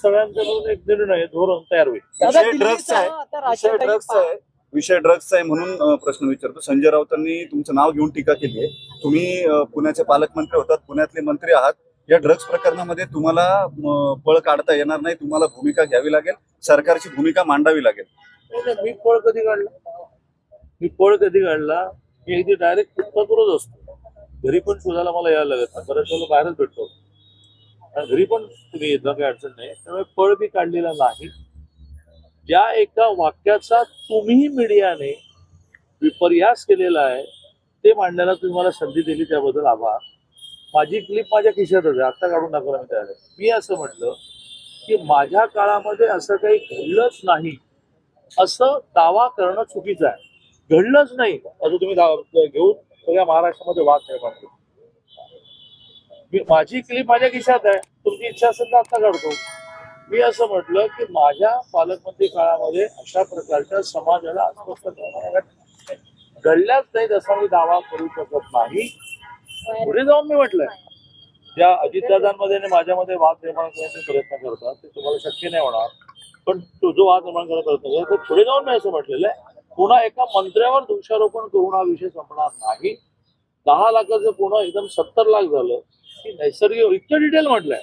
सगळ्यांचा मिळून एक निर्णय धोरण तयार होईल. विषय ड्रग्सचा आहे म्हणून प्रश्न विचारतो. संजय राऊतांनी तुमचं नाव घेऊन टीका केली आहे. तुम्ही पुण्याचे पालकमंत्री होतात, पुण्यातले मंत्री आहात. या ड्रग्स प्रकरणामध्ये तुम्हाला पळ काढता येणार नाही, तुम्हाला भूमिका घ्यावी लागेल, सरकारची भूमिका मांडावी लागेल. मी पळ कधी काढला? मी अगदी डायरेक्ट फुटपाथवरच असतो. घरी पण शोधायला मला यायला लागत नाही, बऱ्याच वेळेला बाहेरच भेटतो आणि घरी पण तुम्ही येता, काही अडचण नाही. त्यामुळे पळ मी काढलेला नाही. ज्या एका वाक्याचा तुम्ही मीडियाने विपर्यास केलेला आहे ते मांडण्याला तुम्ही मला संधी दिली, त्याबद्दल आभार. माझी क्लिप माझ्या खिशातच आहे, आता काढून दाखवला मी त्याला. मी असं म्हटलं की माझ्या काळामध्ये असं काही घडलंच नाही, असं दावा करणं चुकीचं आहे. घडलंच नाही असं तुम्ही घेऊन सगळ्या महाराष्ट्रामध्ये वाद निर्माण केला. माझी क्लिप माझ्या खिशात आहे, तुमची इच्छा असेल तर आता काढतो. मी असं म्हटलं की माझ्या पालकमंत्री काळामध्ये अशा प्रकारच्या समाजाला अस्वस्थ करणाऱ्या घडल्याच नाहीत असा मी दावा करू शकत नाही. पुढे जाऊन मी म्हटलंय, ज्या अजितदादांमध्ये आणि माझ्यामध्ये वाद निर्माण करण्याचे प्रयत्न करतात ते तुम्हाला शक्य नाही होणार, पण तो जो वाद निर्माण करण्याचा प्रयत्न करतो पुढे जाऊन मी असं म्हटलेलं आहे, पुन्हा एका मंत्र्यावर दोषारोपण करून हा विषय संपणार नाही. 10 लाखाचं पुन्हा एकदम 70 लाख झालं की नैसर्गिक, इतकं डिटेल म्हटलंय.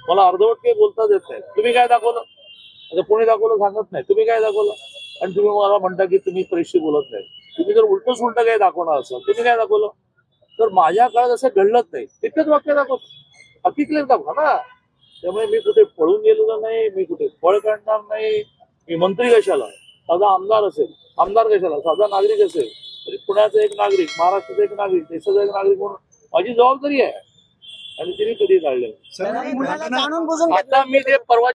मला अर्धवट काही बोलताच येत नाही. तुम्ही काय दाखवलं? आता पुणे दाखवलं सांगत नाही, तुम्ही काय दाखवलं? आणि तुम्ही मला म्हणता की तुम्ही फ्रेशशी बोलत नाही. तुम्ही जर उलट सुलट काय दाखवणार असाल, तुम्ही काय दाखवलं? तर माझ्या काळात असं घडलंच नाही, इतकंच वाक्य दाखवतो, हकीकत दाखवा ना. त्यामुळे मी कुठे पळून गेलेलो नाही, मी कुठे पळ काढणार नाही. मी मंत्री कशाला, साधा आमदार असेल, आमदार कशाला, साधा नागरिक असेल तरी पुण्याचा एक नागरिक, महाराष्ट्राचा एक नागरिक, देशाचा एक नागरिक म्हणून माझी जबाबदारी आहे आणि तिने कधी काढले. आता मी ते परवा